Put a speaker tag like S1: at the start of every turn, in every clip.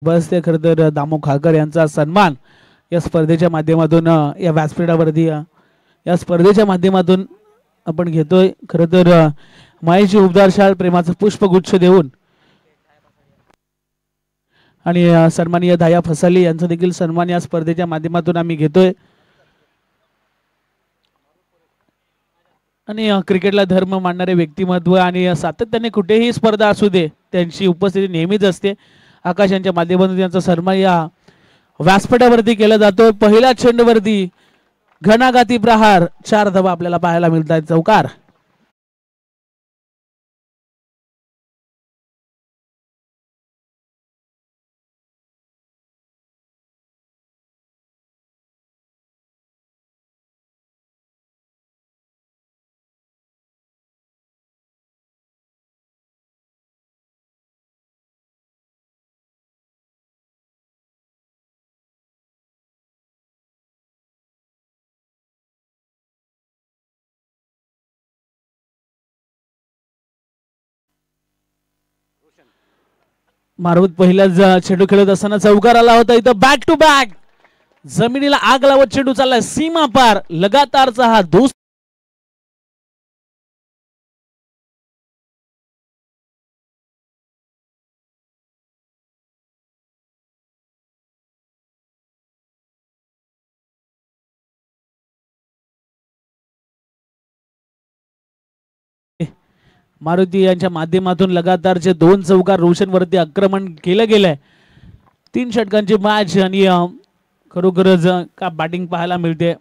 S1: बस ते खरं तर दामू खाकर यांचा सन्मान या स्पर्धेच्या माध्यमातून या व्यासपीठावरती या स्पर्धेच्या माध्यमातून आपण घेतोय। खरं तर मायेची उबदार शाल प्रेमाचं पुष्पगुच्छ देऊन आणि सन्माननीय धाया फसाली यांचा देखील सन्मान या स्पर्धेच्या माध्यमातून आम्ही घेतोय। आणि क्रिकेटला धर्म मानणारे व्यक्तिमत्व आणि सातत्याने कुठेही स्पर्धा असू दे त्यांची उपस्थिती नेहमीच असते। आकाश यांच्या माध्यमातून त्यांचा सन्मान या व्यासपीठावरती केला जातो। पहिल्या चेंडूवरती घणाघाती प्रहार 4 धावा आपल्याला पाहायला मिळतात। चौकार मारुत पहिल्याच चेंडू खेळत असताना चौकार आला होता। इथं बॅक टू बॅक जमिनीला आग लावत चेंडू चाललाय सीमा पार लगातारचा हा दुसरा मारुती यांच्या माध्यमातून लगातारचे 2 चौकार रोशन वरती आक्रमण केलं गेलंय। 3 षटकांची मॅच आणि खरोखरच का बॅटिंग पाहायला मिळते।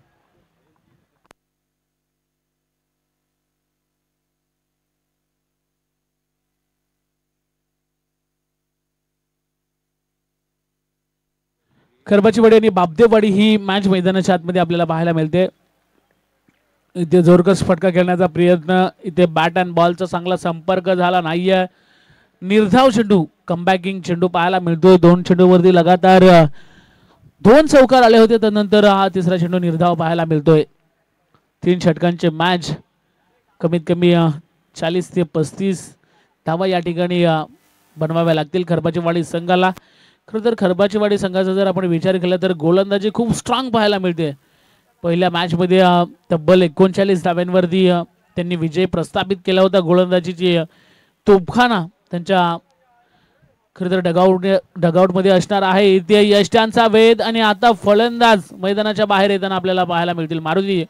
S1: खरबाचीवाडी आणि बाबदेवाडी ही मॅच मैदानाच्या आतमध्ये आपल्याला पाहायला मिळते। इथे जोरकस फटका खेळण्याचा प्रयत्न इथे बॅट अँड बॉलचा चांगला संपर्क झाला नाहीये। निर्धाव चेंडू कमबॅकिंग चेंडू पाहायला मिळतोय। 2 चेंडूवरती लगातार 2 चौकार आले होते त्यानंतर हा तिसरा चेंडू निर्धाव पाहायला मिळतोय। 3 षटकांचे मॅच कमीत कमी 40 ते 35 धावा या ठिकाणी बनवाव्या लागतील खरबाचीवाडी संघाला। खरं तर खरबाचीवाडी संघाचा जर आपण विचार केला तर गोलंदाजी खूप स्ट्रॉंग पाहायला मिळते। पहिल्या मॅच मध्ये तब्बल 39 धाव्यांवरती त्यांनी विजय प्रस्थापित केला होता। गोलंदाजीची तोफखाना त्यांच्या खरं तर डगआउट मध्ये असणार आहे। इथे यष्ट्यांचा वेध आणि आता फलंदाज मैदानाच्या बाहेर येताना आपल्याला पाहायला मिळतील। मारुती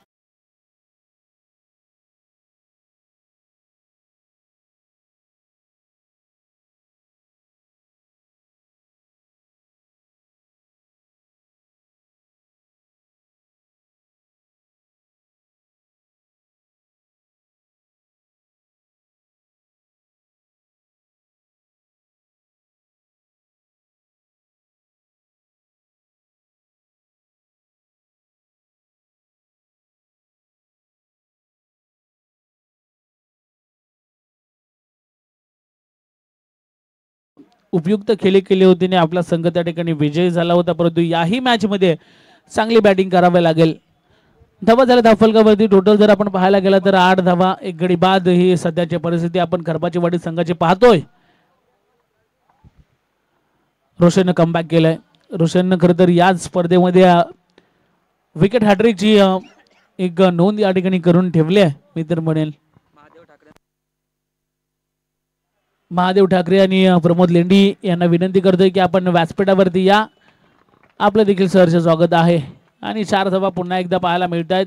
S1: उपयुक्त खेळी केली होती आणि आपला संघ त्या ठिकाणी विजयी झाला होता। परंतु याही मॅच मध्ये चांगली बॅटिंग करावी लागेल। धावा झाल्या धावफलकावरती टोटल जर आपण पाहायला गेला तर 8 धावा 1 गडी बाद ही सध्याची परिस्थिती आपण खरबाचीवाडी संघाची पाहतोय। रोशनने कमबॅक केलाय। रोशनने खरं तर याच स्पर्धेमध्ये विकेट हॅट्रिकची एक नोंद या ठिकाणी करून ठेवली आहे मी तर म्हणेल। महादेव ठाकरे आणि प्रमोद लेंडी यांना विनंती करतोय की आपण व्यासपीठावरती या। आपलं देखील सहर्ष स्वागत आहे। आणि 4 धावा पुन्हा एकदा पाहायला मिळत आहेत।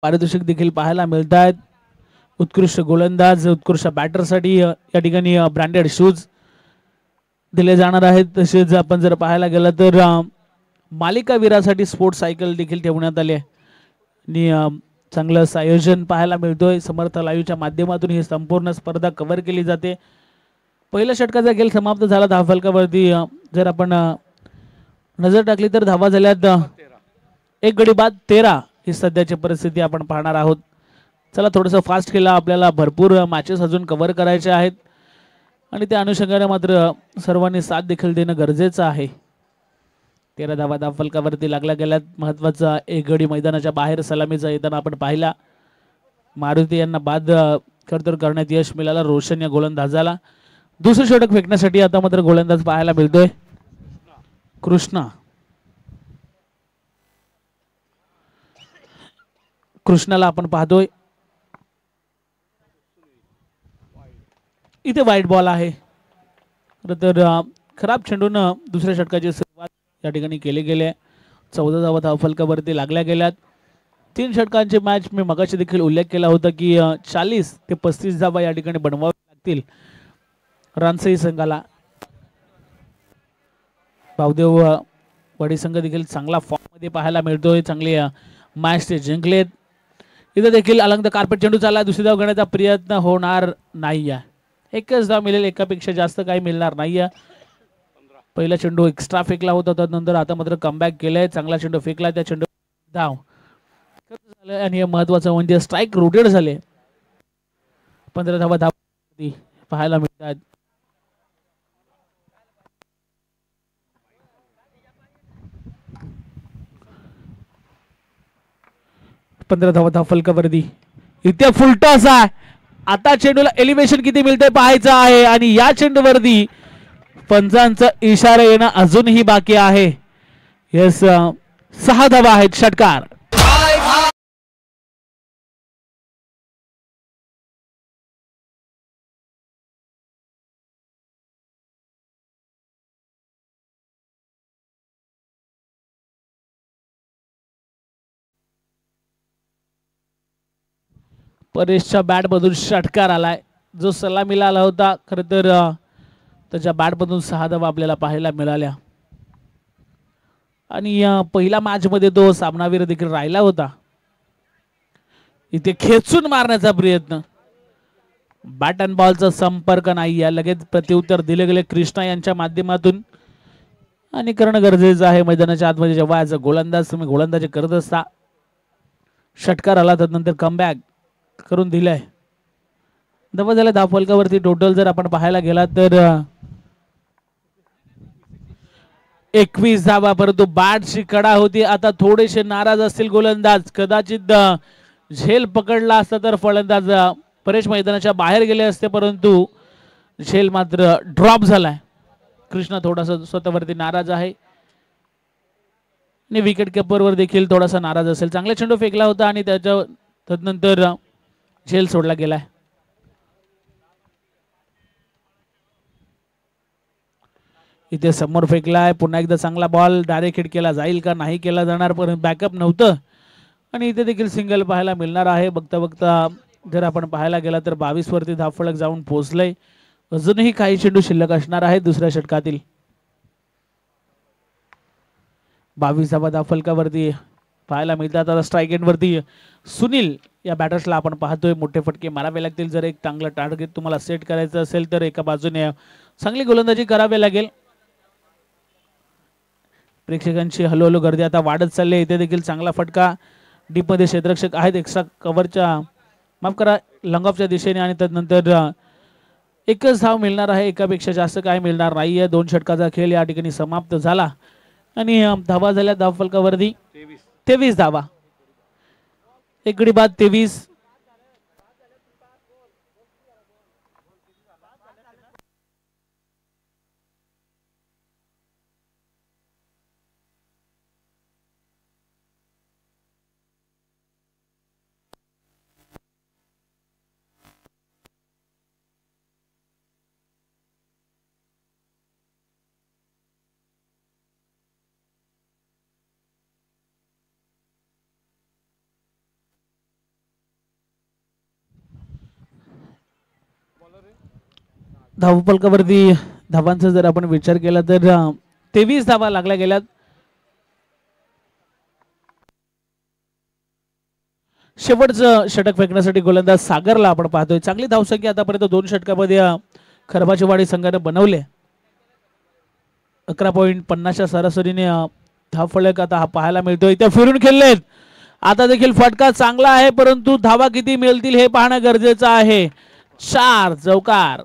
S1: पारितोषिक देखील पाहायला मिळत आहेत। उत्कृष्ट गोलंदाज उत्कृष्ट बॅटरसाठी या ठिकाणी ब्रँडेड शूज दिले जाणार आहेत। तसेच आपण जर पाहायला गेलं तर मालिका वीरासाठी स्पोर्ट्स सायकल देखील ठेवण्यात आले आणि चांगलं आयोजन पाहायला मिळतोय। समर्थ लाईव्हच्या माध्यमातून ही संपूर्ण स्पर्धा कव्हर केली जाते। पहिल्या षटकाचा खेळ समाप्त झाला। धावफलकावरती जर आपण नजर टाकली तर धावा झाल्यात 1 गडी बाद 13 ही सध्याची परिस्थिती आपण पाहणार आहोत। चला थोडंसं फास्ट केला आपल्याला भरपूर मॅचेस अजून कव्हर करायचे आहेत। आणि त्या अनुषंगाने मात्र सर्वांनी साथ देखील देणं गरजेचं आहे. 13 धावा धावफलकावरती लागल्या गेल्यात. महत्वाचा एक गडी मैदानाच्या बाहेर सलामीचा येताना आपण पाहिला. मारुती यांना बाद खरतर करण्यात यश मिळालं रोशन या गोलंदाजाला. दुसरं षटक फेकण्यासाठी आता मात्र गोलंदाज पाहायला मिळतोय कृष्णा. कृष्णाला आपण पाहतोय इथे वाईट बॉल आहे. तर खराब चेंडून दुसऱ्या षटकाची सुरुवात या ठिकाणी केली गेली. 14 धावा धावफलकावरती लागल्या गेल्यात. 3 षटकांची मॅच मी मगाशी देखील उल्लेख केला होता की 40 ते 35 धावा या ठिकाणी बनवाव्या लागतील रानसई संघाला. भावदेव वडी संघ देखील चांगला फॉर्म मध्ये पाहायला मिळतोय. चांगली मॅच ते जिंकलेत. इथे देखील अलंग कार्पेट चेंडू चालला. दुसरी धाव घेण्याचा प्रयत्न होणार नाही. एकच धाव मिळेल. एकापेक्षा जास्त काही मिळणार नाही. पहिला चेंडू एक्स्ट्रा फेकला होता त्यानंतर आता मात्र कमबॅक केलाय. चांगला चेंडू फेकला. त्या चेंडू धाव झालं आणि महत्वाचं म्हणजे स्ट्राईक रोटेट झाले. 15 धावा धाव पाहायला मिळतात. धावा धावफलकावरती इथे फुलटॉस आहे. आता चेंडूला एलिव्हेशन किती मिळते पाहायचं आहे आणि या चेंडूवरती पंचांचा इशारा येणं अजूनही बाकी आहे. यस 6 धावा आहेत. षटकार परेशच्या बॅट मधून षटकार आलाय. जो सलामीला आला होता खर तर त्याच्या बॅट मधून 6 धावा आपल्याला पाहायला मिळाल्या आणि पहिल्या मॅच मध्ये तो सामनावीर देखील राहिला होता. इथे खेचून मारण्याचा प्रयत्न. बॅट अँड बॉलचा संपर्क नाही. लगेच प्रत्युत्तर दिले गेले कृष्णा यांच्या माध्यमातून आणि करणं गरजेचं आहे. मैदानाच्या आतमध्ये जेव्हा गोलंदाज तुम्ही गोलंदाजी करत असता षटकार आला त्यानंतर कमबॅक करून दिलाय. धावा झाल्या धावफलकावरती टोटल जर आपण पाहायला गेला तर 21 धावा. परंतु बॅटची कडा होती. आता थोडेसे नाराज असतील गोलंदाज. कदाचित झेल पकडला असता तर फलंदाज परेश मैदानाच्या बाहेर गेले असते परंतु झेल मात्र ड्रॉप झालाय. कृष्णा थोडासा स्वतःवरती नाराज आहे आणि विकेट किपरवर देखील थोडासा नाराज असेल. चांगला चेंडू फेकला होता आणि त्यानंतर झेल सोडला गेलाय. इथे समोर फेकलाय. पुन्हा एकदा चांगला बॉल डायरेक्ट हिट केला जाईल का नाही केला जाणार पण बॅकअप नव्हतं आणि इथे देखील सिंगल पाहायला मिळणार आहे. बघता बघता जर आपण पाहायला गेला तर 22 वरती धावफलक जाऊन पोहोचलंय. अजूनही काही चेंडू शिल्लक असणार आहेत दुसऱ्या षटकातील. 22 धावा धावफलकावरती पाहायला मिळतात. आता स्ट्राईक एंड वरती सुनील या बॅटर्सला आपण पाहतोय. मोठे फटके मारावे लागतील. जर एक चांगलं टार्गेट तुम्हाला सेट करायचं असेल तर एका बाजूने चांगली गोलंदाजी करावी लागेल. प्रेक्षकांची हळूहळू गर्दी आता वाढत चालली आहे. इथे देखील चांगला फटका. डीप मध्ये क्षेत्ररक्षक आहेत. एक्स्ट्रा कव्हरच्या माफ करा लंगऑफच्या दिशेने आणि त्यानंतर एकच धाव मिळणार आहे. एकापेक्षा जास्त काय मिळणार नाहीये. 2 षटकाचा खेळ या ठिकाणी समाप्त झाला आणि धावा झाल्या धावफलकावरती 23 धावा. एक गडी बाद 23. धावफलकावरती धावांचा जर आपण विचार केला तर 23 धावा लागल्या गेल्यात. शेवटचं षटक फेकण्यासाठी गोलंदाज सागरला आपण पाहतोय. चांगली धावसंख्या आतापर्यंत 2 षटकामध्ये खरबाचीवाडी संघाने बनवले. 11.50 सरासरीने धावफलक आता पाहायला मिळतोय. त्या फिरून खेळलेत. आता देखील फटका चांगला आहे परंतु धावा किती मिळतील हे पाहणं गरजेचं आहे. 4 चौकार.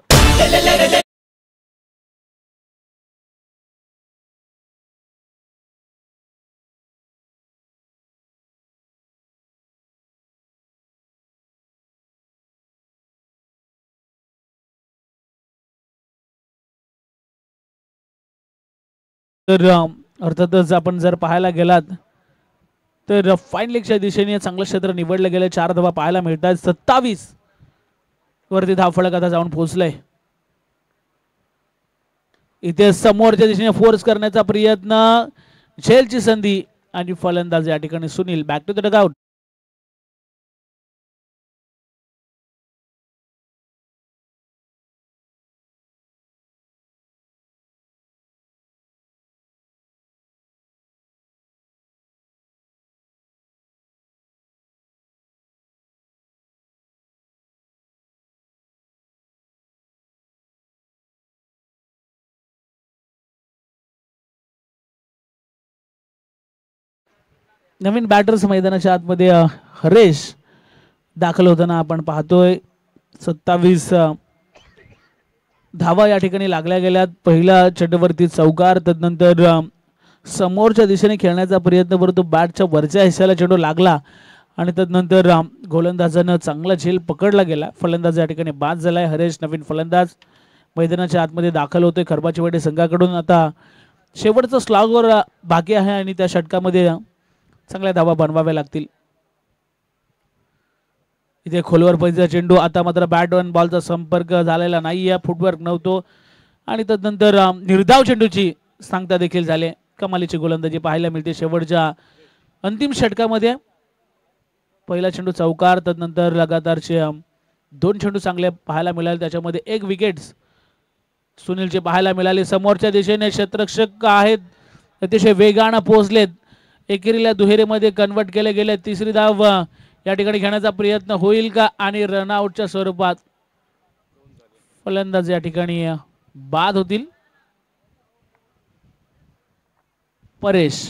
S1: तर अर्थातच आपण जर पाहायला गेलात तर फाईन लेगच्या दिशेने चांगलं क्षेत्र निवडलं गेलं. 4 धावा पाहायला मिळतात. 27 वरती धावफलक आता जाऊन पोहोचलंय. इथे समोरच्या दिशेने फोर्स करण्याचा प्रयत्न, झेलची संधी आणि फलंदाज या ठिकाणी Sunil. Back to the dugout. नवीन बॅटर्स मैदानाच्या आतमध्ये हरेश दाखल होताना आपण पाहतोय. 27 धावा या ठिकाणी लागल्या गेल्यात. पहिल्या चेंडूवरती चौकार, तदनंतर समोरच्या दिशेने खेळण्याचा प्रयत्न परंतु बॅटच्या वरच्या हिस्साला चेंडू लागला आणि तदनंतर गोलंदाजानं चांगला झेल पकडला गेला. फलंदाज या ठिकाणी बाद झालाय. हरेश नवीन फलंदाज मैदानाच्या आतमध्ये दाखल होतोय खरबाचीवाडी संघाकडून. आता शेवटचं स्लॉगवर बाकी आहे आणि त्या षटकामध्ये चांगल्या धावा बनवाव्या लागतील. इथे खोलवर पैसा चेंडू. आता मात्र बॅट वन बॉलचा संपर्क झालेला नाहीये, फुटवर्क नव्हतो आणि तदनंतर निर्धाव चेंडूची सांगता देखील झाले. कमालीची गोलंदाजी पाहायला मिळते शेवटच्या अंतिम षटकामध्ये. पहिला चेंडू चौकार, तदनंतर लगातारचे 2 चेंडू चांगले पाहायला मिळाले. त्याच्यामध्ये 1 विकेट सुनीलचे पाहायला मिळाले. समोरच्या दिशेने क्षेत्ररक्षक आहेत, अतिशय वेगानं पोहोचलेत. एकेरीला दुहेरीमध्ये कन्वर्ट केले गेले. तिसरी धाव या ठिकाणी घेण्याचा प्रयत्न होईल का आणि रनआउटच्या स्वरूपात फलंदाज या ठिकाणी बाद होतील. परेश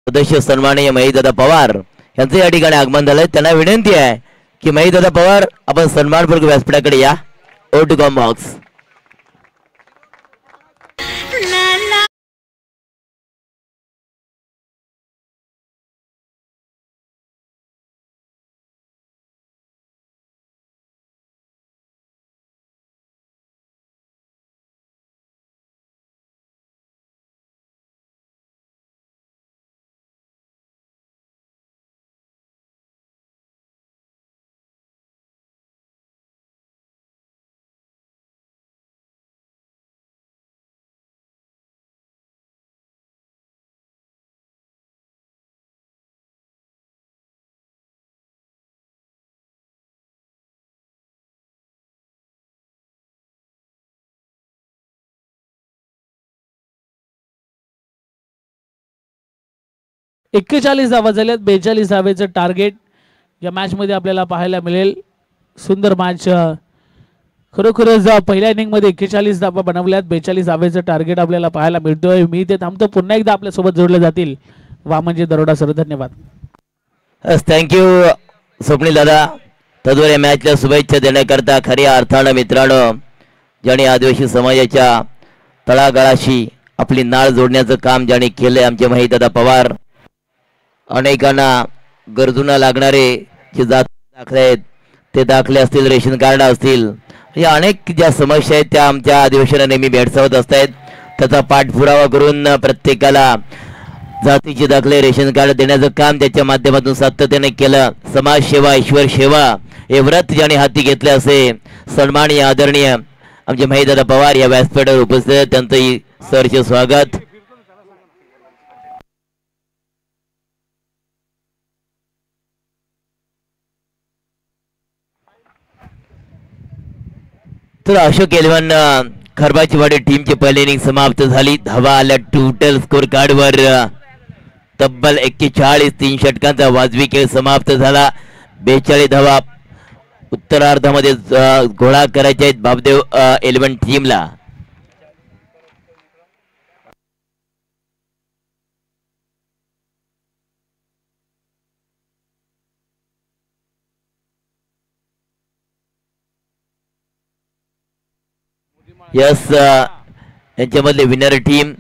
S2: सदस्य सन्माननीय महीदादा पवार यांचं या ठिकाणी आगमन झालंय. त्यांना विनंती आहे की महीदादा पवार आपण सन्मानपूर्वक व्यासपीठाकडे या. ओ टू कम बॉक्स.
S1: एक्केचाळीस धावा झाल्यात. 42 धावेचं टार्गेट या मॅच मध्ये आपल्याला पाहायला मिळेल. सुंदर मॅच खरोखरच. पहिल्या इनिंग मध्ये 41 धावा बनवल्यात. 42 धावेचं टार्गेट आपल्याला पाहायला मिळतोय. मी ते थांबतो. पुन्हा एकदा आपल्या सोबत जोडले जातील वामनजी दरोडा सर. धन्यवाद.
S2: थँक्यू स्वप्नील दादा. तद्वारे या मॅचला शुभेच्छा देण्याकरता खऱ्या अर्थानं मित्रांनो ज्याने आदिवासी समाजाच्या तळागाळाशी आपली नाळ जोडण्याचं काम ज्याने केलंय आमचे महीदादा पवार. अनेकांना गरजूंना लागणारे जे दाखले आहेत ते दाखले असतील, रेशन कार्ड असतील, या अनेक ज्या समस्या आहेत त्या आमच्या आदिवासींना नेहमी भेडसावत असतात. त्याचा पाठपुरावा करून प्रत्येकाला जातीचे दाखले, रेशन कार्ड देण्याचं काम त्याच्या माध्यमातून सातत्याने केलं. समाजसेवा, ईश्वर सेवा हे व्रत ज्याने हाती घेतले असे सन्माननीय आदरणीय आमचे महीदादा पवार या व्यासपीठावर उपस्थित आहेत. त्यांचंही सहर्ष स्वागत. तर अशोक एलवन खरबाचीवाडी टीमची पहिली इनिंग समाप्त झाली. धावा आल्या टोटल स्कोर कार्डवर तब्बल 41. 3 षटकांचा वाजवी खेळ समाप्त झाला. 42 धावा उत्तरार्धामध्ये गोळा करायचे आहेत बापदेव 11 टीमला. यस यांच्यामधले विनर टीम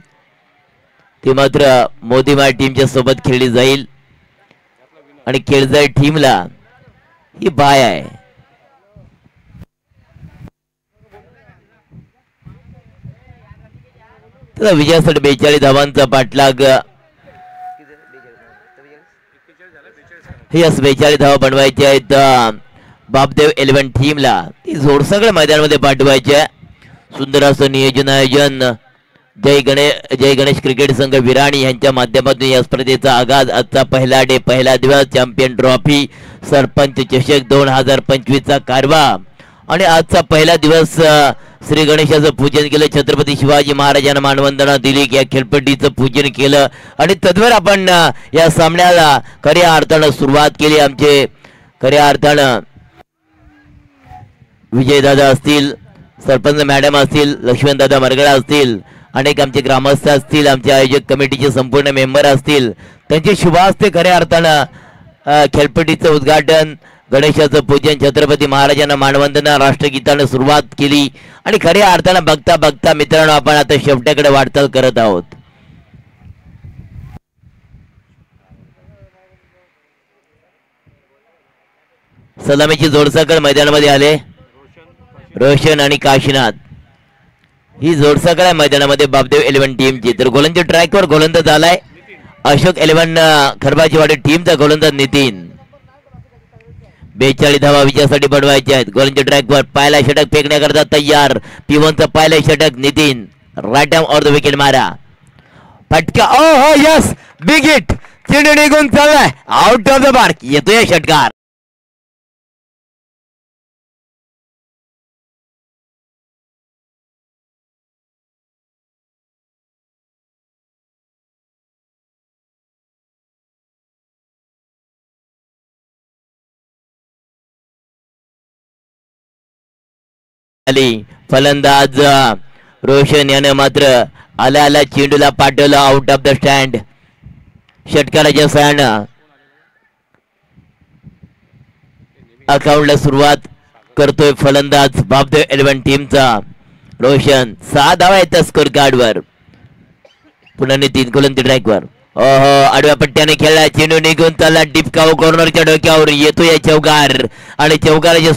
S2: ती मात्र मोदीमाळ टीमच्या सोबत खेळली जाईल आणि केळझर टीमला ही बाय आहे. तर विजयासाठी 42 धावांचा पाठलाग. यस 42 धावा बनवायचे आहेत बापदेव 11 टीमला. ती जोड सगळ्या मैदानामध्ये पाठवायचे आहे. सुंदर असं नियोजन आयोजन जय गणेश क्रिकेट संघ विराणी यांच्या माध्यमातून या स्पर्धेचा आगाज. आजचा पहिला डे पहिला दिवस चॅम्पियन ट्रॉफी सरपंच चषक 2025 चा कारवा आणि आजचा पहिला दिवस श्री गणेशाचं पूजन केलं. छत्रपती शिवाजी महाराजांना मानवंदना दिली. या खेळपट्टीचं पूजन केलं आणि तद्वर आपण या सामन्याला खऱ्या अर्थानं सुरुवात केली. आमचे खऱ्या अर्थानं विजयदादा असतील, सरपंच मॅडम असतील, लक्ष्मणदादा मरगडा असतील, अनेक आमचे ग्रामस्थ असतील, आमचे आयोजक कमिटीचे संपूर्ण मेंबर असतील, त्यांचे शुभ हस्ते खऱ्या अर्थानं खेळपट्टीचं उद्घाटन, गणेशाचं पूजन, छत्रपती महाराजांना मानवंदना, राष्ट्रगीतानं सुरुवात केली आणि खऱ्या अर्थानं बघता बघता मित्रांनो आपण आता शेवट्याकडे वाटचाल करत आहोत. सलामीची जोडसाकड मैदानामध्ये आले रोशन आणि काशीनाथ. ही जोडसाकड आहे मैदानामध्ये बापदेव 11 टीमची. तर गोलंदाज ट्रॅकवर गोलंदाज आलाय अशोक 11 खरबाचीवाडी टीमचा गोलंदाज नितीन. 42 धावा विजयासाठी बनवायचे आहेत. गोलंदाज ट्रॅकवर पहिला षटक फेकण्याकरता तयार. P1चा पहिला षटक Nitin. Right arm on the wicket मारा. फटका. ओ हो यस बिग हिट. चेंडू निघून चाललाय आउट ऑफ द मार्क. येतोय षटकार. फलंदाज रोशन याने मात्र आला चेंडूला पाठवलं आउट ऑफ द स्टँड. षटकाराच्या सहाय्यानं अकाउंटला सुरुवात करतोय फलंदाज बापदेव 11 टीमचा रोशन. 6 धावा आहेत स्कोर कार्डवर. पुन्हा नितीन गोलंदाज ट्रॅकवर. ओहो आडव्या पट्ट्याने खेळला. चेंडू निघून चालला डिपकाव कॉर्नरच्या डोक्यावर. येतोय चौकार आणि चौकाराच्या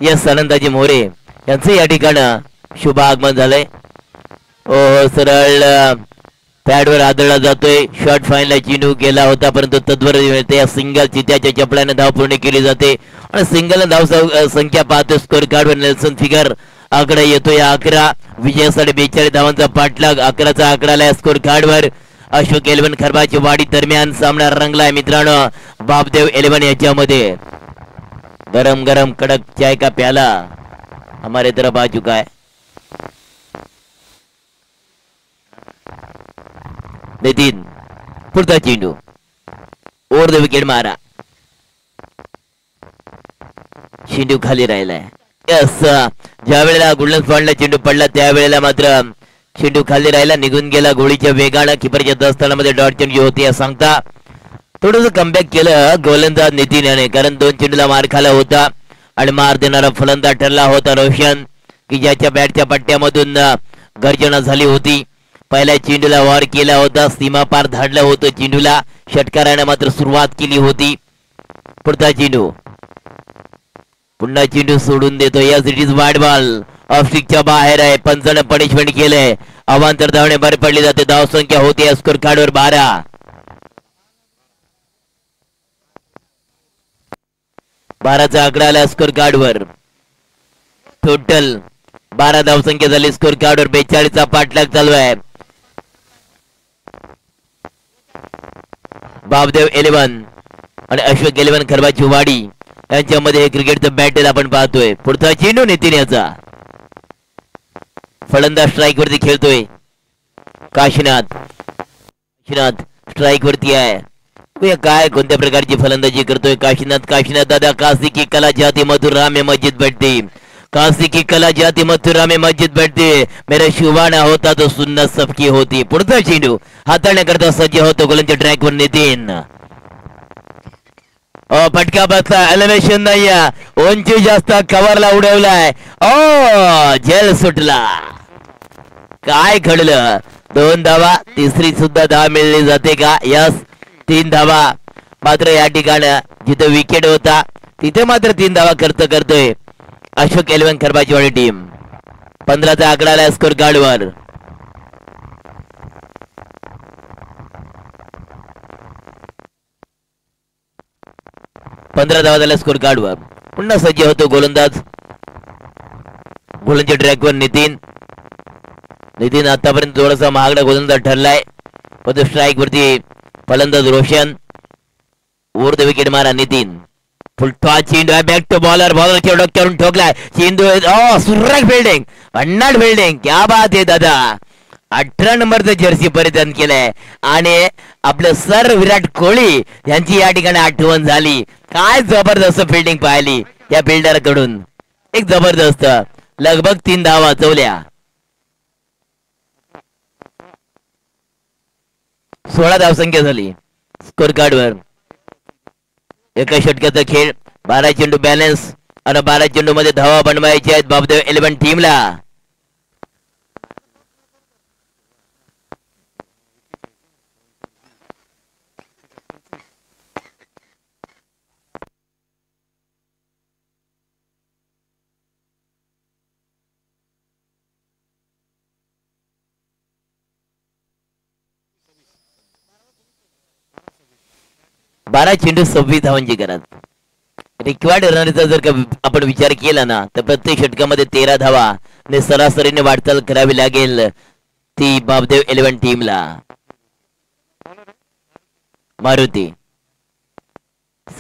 S2: यस आनंदाजी मोरे यांचं या ठिकाणी शुभ आगमन झालंय. ओ सरळ पॅडवर आदळला जातोय. शॉर्ट फाईनला चेंडू गेला होता परंतु तद्वर त्या सिंगल चित्याच्या चपलाने धाव पूर्ण केली जाते आणि सिंगल धाव संख्या पाहतो स्कोर कार्डवर. नेल्सन फिगर आकडा येतोय 11. विजयासाठी 42 धावांचा पाठलाग. 11चा आकडा आलाय स्कोर कार्डवर. अशोक 11 खरबाची वाडी दरम्यान सामना रंगलाय मित्रांनो बापदेव 11 याच्यामध्ये. गरम गरम कड़क चाय का प्याला हमारे तरफ आ चुका है. नितीन पुढचा चेंडू ओव्हर द विकेट मारा. चेंडू खाली राहिलाय. यस ज्या वेळेला गोल्डन स्पॉटला चेंडू पडला त्यावेळेला मात्र चेंडू खाली राहिला. निघून गेला गोळीच्या वेगानं. किपरच्या दस्तानामध्ये डॉट चेंडू होती या सांगता थोडंसं कमबॅक केलं गोलंदाज नितीन याने कारण 2 चेंडूला मार खाला होता आणि मार देणारा फलंदाज ठरला होता रोशन की ज्याच्या बॅटच्या पट्ट्यामधून गर्जना झाली होती. पहिल्या चेंडूला वार केला होता, सीमा पार धाडलं होतं चेंडूला, षटकाराने मात्र सुरुवात केली होती. पुढचा चेंडू, पुन्हा चेंडू सोडून देतो. Yes, it is wide ball, ऑफस्टिकच्या बाहेर आहे. पंचानं पनिशमेंट केलंय. अवांतर धावणे बाहेर पडली जाते. धाव संख्या होती स्कोर कार्डवर 12. 12चा आकडा आला स्कोर कार्डवर. टोटल 12 धावसंख्या झाली स्कोर कार्डवर. 42चा पाठलाग चालू आहे. बाबदेव 11 आणि अश्वक 11 खरबाची वाडी यांच्यामध्ये हे क्रिकेटचं बॅटल आपण पाहतोय. पुढचा चेंडू नितीन याचा. फलंदाज स्ट्राईक वरती खेळतोय. काशीनाथ स्ट्राईक वरती आहे. काय कोणत्या प्रकारची फलंदाजी करतोय काशीनाथ दादा. काशी की कला जाती मथुरा में मस्जिद बैठती, काशी की कला जाती मथुरा में मस्जिद बैठती, मेरा शुभाना होता तो सुन्नत सबकी होती. पुढचा चेंडू हाताळण्याकरता सज्ज होतो गोलंदाज ट्रॅक वर नितीन. फटका बसला, एलिव्हेशन नाही, उंची जास्त, कव्हरला उडवलाय. जेल सुटला. काय घडलं? 2 धावा, तिसरी सुद्धा धावा मिळली जाते का? यस, 3 धावा. मात्र या ठिकाणी जिथे विकेट होता तिथे मात्र 3 धावा करतोय अशोक 11 खरबाचीवाडी टीम. 15चा आकडा आला स्कोर कार्डवर. स्कोर कार्डवर. पुन्हा सज्ज होतो गोलंदाज ट्रॅकवर नितीन आतापर्यंत थोडासा महागडा गोलंदाज ठरलाय. पण स्ट्राईक वरती फलंदाज रोशन. ओव्हर द विकेट मारा नितीन. फुलटॉस चेंडू आहे. बॅक टू बॉलरच्या डोक्यावरून ठोकलाय चेंडू. सुरेख फिल्डिंग, भन्नाट फिल्डिंग. क्या बात आहे दादा. 18 नंबरचं जर्सी परिधान केलंय आणि आपलं सर विराट कोहली यांची या ठिकाणी आठवण झाली. काय जबरदस्त फिल्डिंग पाहिली या फिल्डर कडून. एक जबरदस्त, लगभग 3 धावा वाचवल्या. 16 धावसंख्या झाली स्कोर कार्डवर. एका षटकाचा खेळ. 12 चेंडू बॅलन्स आणि 12 चेंडू मध्ये धावा बनवायच्या आहेत बाबदेव 11 टीमला. बारा चेंडू 26 धावांची गरज. रिक्वायर्ड रनचा जर का आपण विचार केला ना तर प्रत्येक षटकामध्ये 13 धावा ने सरासरीने वाटचाल करावी लागेल ती बाबदेव 11 टीमला.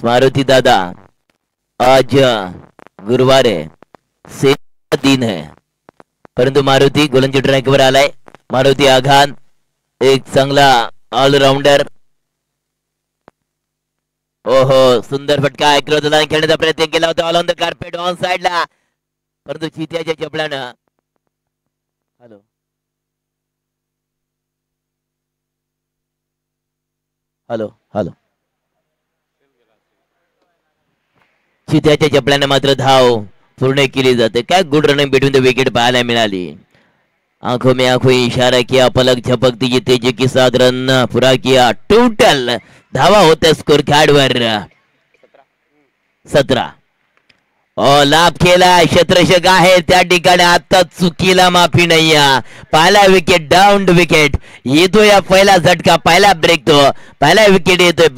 S2: मारुति दादा, आज गुरुवार है, दिन है, परंतु मारुति गोलंदाजी ट्रॅकवर आलाय. मारुति आघान एक चांगला ऑलराउंडर. ओहो, सुंदर फटका ऐकला खेळण्याचा प्रयत्न केला होता. All on the carpet on साइडला, परंतु चित्याच्या चपलानं हॅलो चित्याच्या चपलाने मात्र धाव पूर्ण केली जाते. काय good running between the wicket पाहायला मिळाली. आंखों में आंखों इशारा किया, पलक झपकती जी तेजी के साथ रन पूरा किया. टोटल धावा होत्या स्कोर कार्डवर 17. लाभ केला क्षेत्ररक्षक आहे त्या ठिकाणी. आता चुकीला माफी नाही. पहिला विकेट, डाऊन विकेट येतोय. पहिला झटका, पहिला ब्रेक, तो पहिला विकेट येतोय.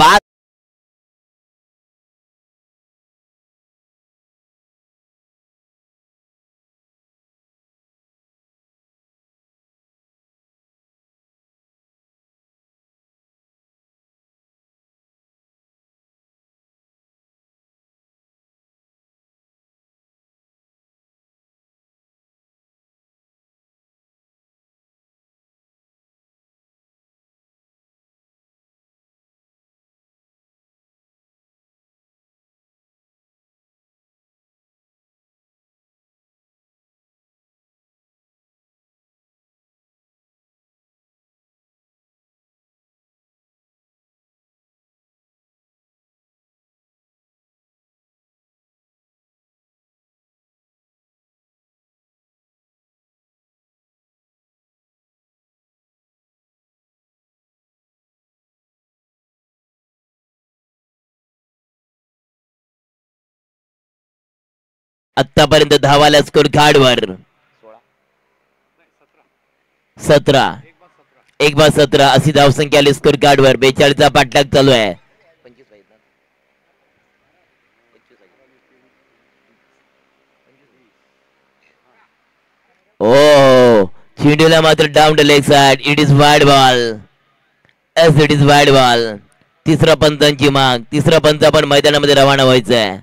S2: आतापर्यंत धावाला स्कोर कार्डवर 17 1/17 अशी धावसंख्या आली स्कोर कार्डवर. 42चा पाठलाग चालू आहे. ओ चेंडूला मात्र down the leg side. It is wide ball. S it is wide ball. तिसरा पंचांची माग. तिसरा पंच आपण मैदानामध्ये रवाना व्हायचं आहे.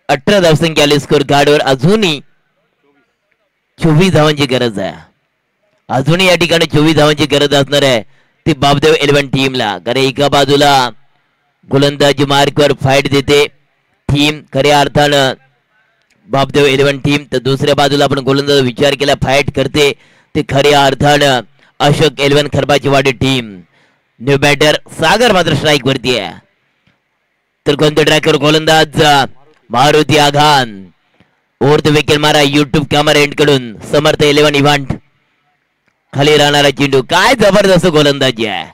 S2: 18 धावसंख्या आली स्कोर कार्डवर. अजूनही 24 धावांची गरज आहे. अजूनही या ठिकाणी 24 धावांची गरज असणार आहे ती बापदेव 11 टीमला. कारण एका बाजूला गोलंदाजी मार्कवर फाईट देते टीम खऱ्या अर्थानं बापदेव 11 टीम, तर दुसऱ्या बाजूला आपण गोलंदाज विचार केला फाईट करते ते खऱ्या अर्थानं अशोक 11 खरबाची वाडी टीम. न्यू बॅटर सागर मात्र स्ट्राईक वरती आहे. तर कोणत्या ट्रॅकवर गोलंदाज मारुती आघान. ओव्हर द विकेट मारा युट्यूब कॅमेरा एंड कडून समर्थ 11 इव्हेंट. खाली राहणारा चेंडू. काय जबरदस्त गोलंदाजी आहे.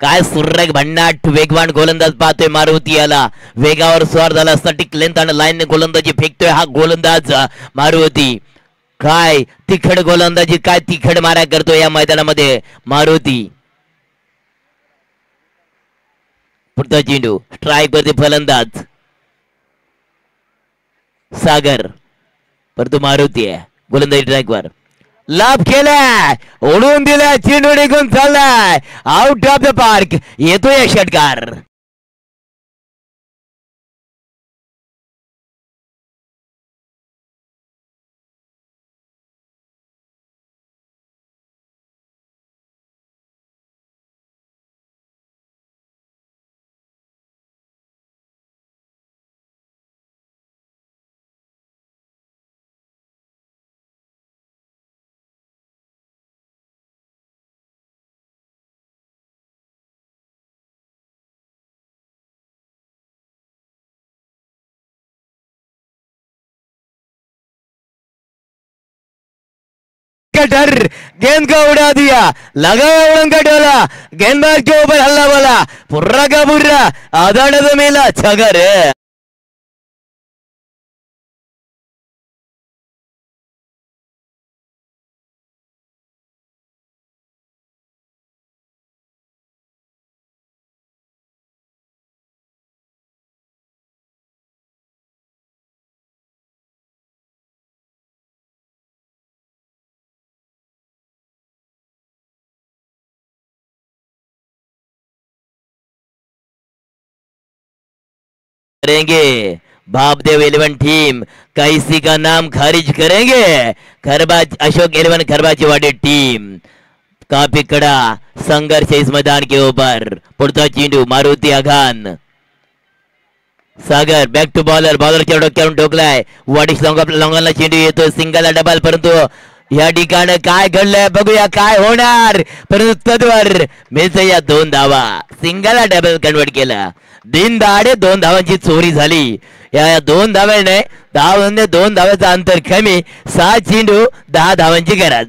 S2: काय सुरेख भन्नाट वेगवान गोलंदाज पाहतोय मारुती याला. वेगावर स्वार झाला स्टॅटिक लेंथ आणि लाईन गोलंदाजी फेकतोय हा गोलंदाज मारुती. काय तिखट गोलंदाजी, काय तिखट मारा करतोय या मैदानामध्ये मारुती. पुढचा चेंडू स्ट्राईक वरती फलंदाज सागर, परंतु मारुती आहे गोलंदाजी ट्रॅकवर. लाभ केलाय, ओढून दिलाय, चेंडू निघून चाललाय आउट ऑफ द पार्क. येतोय षटकार. डर गेंद को उड़ा दिया, लगाया उड़न का डोला, गेंदबाज के ऊपर हल्ला बोला, पुर्रा का बुर्रा आधा तो मिला. छगर है. करेंगे बापदेव 11 टीम, कैसी का नाम खारिज करेंगे खरबाज अशोक 11 खरबाची वाडी टीम. काफी कड़ा संघर्ष इस मैदान के ऊपर. पुढचा चेंडू मारुती आघान. सागर बॅक टू बॉलर. बॉलरच्या डोक्यावरून ठोकलाय. वाडीश लॉंगाला चेंडू येतो. सिंगल डबल, परंतु या ठिकाणी काय घडलंय बघूया काय होणार. परंतु तद्वर मिळतं या 2 धावा. सिंगल डबल कन्वर्ट केला. दिन दहाडे 2 धावांची चोरी झाली. या 2 धाव्याने 2 धाव्याचं अंतर कमी. 6 चेंडू 10 धावांची गरज.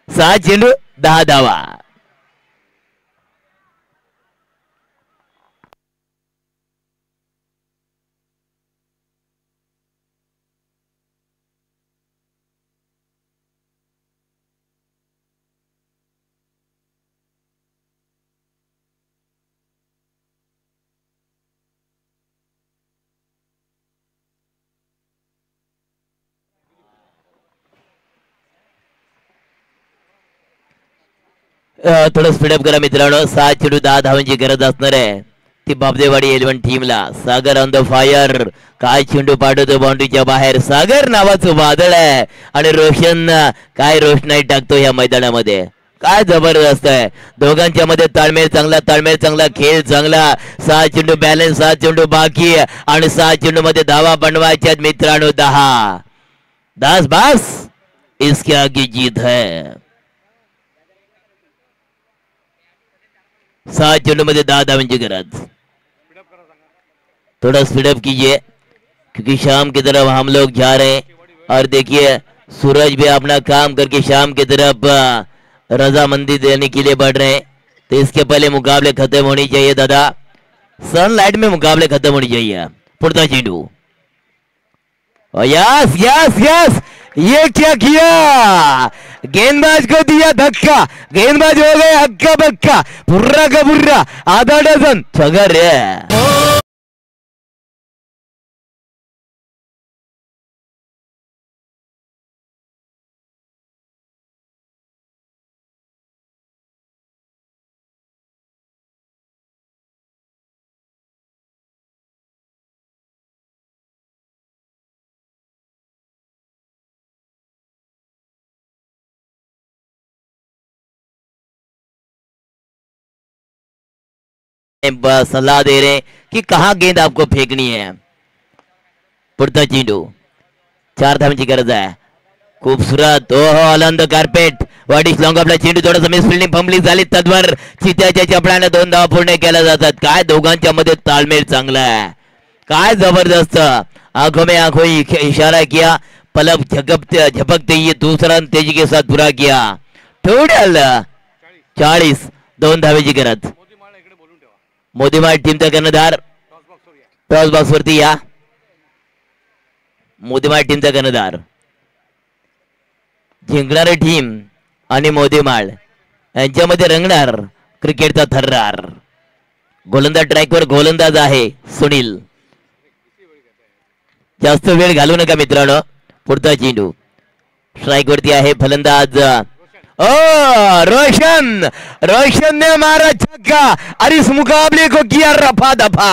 S2: 6 चेंडू 10 धावा. थोडं स्पीडअप करा मित्रांनो. 6 चेंडू 10 धावांची गरज असणार आहे ती बापदेवाडी 11 टीमला. सागर ऑन द फायर. काय चेंडू पाठवतो बाउंड्रीच्या बाहेर. सागर नावाचं वादळ आहे आणि रोशन काय रोषणाई टाकतो या मैदानामध्ये. काय जबरदस्त आहे. दोघांच्या मध्ये ताळमेळ चांगला, खेळ चांगला. 6 चेंडू बॅलन्स, 6 चेंडू बाकी आणि 6 चेंडू मध्ये धावा बनवायच्यात मित्रांनो. 10 बस इसके आगे जीत है. 6 चेंडू मध्ये 10 धावांची गरज. थोड़ा स्पीडअप कीजिए क्योंकि शाम की तरफ हम लोग जा रहे हैं. और देखिए सूरज भी अपना काम करके शाम की तरफ रजामंदी देने के लिए बढ़ रहे हैं. तो इसके पहले मुकाबले खत्म होनी चाहिए दादा. सनलाइट में मुकाबले खत्म होनी चाहिए. पुढचा चेंडू यस यस यस ये क्या किया गेंदबाज को दिया धक्का गेंदबाज हो गए हक्का बक्का बुर्रा का बुर्रा आधा डजन छगर है सलाह दे रहे हैं कि कहां गेंद आपको फेंकनी है पुढचा चेंडू 4 धावांची गरज आहे खूबसूरत ओहो अलंद कार्पेट वाडीस लॉंग आपला चेंडू थोडासा मिस फिल्डिंग फंबलिंग झाली तद्वर चित्याच्या चपळाने 2 धावा पूर्ण केल्या जातात काय दोघांच्या मध्ये ताळमेळ चांगला आहे काय जबरदस्त आंखों में आंखों इशारा किया पलक झपकते ही दूसरा तेजी के साथ पूरा किया टोटल 40 2 धावेची गरज मोदीमाळ टीमचा कर्णधार टॉस बॉक्स वरती या मोदीमाळ टीमचा कर्णधार जिंकणारी टीम आणि मोदीमाळ यांच्यामध्ये रंगणार क्रिकेटचा थर्रार गोलंदाज ट्रॅकवर गोलंदाज आहे सुनील जास्त वेळ घालू नका मित्रांनो पुढचा चेंडू स्ट्राइक वरती आहे फलंदाज ओ रोशन ने मारा छक्का और इस मुकाबले को किया रफा दफा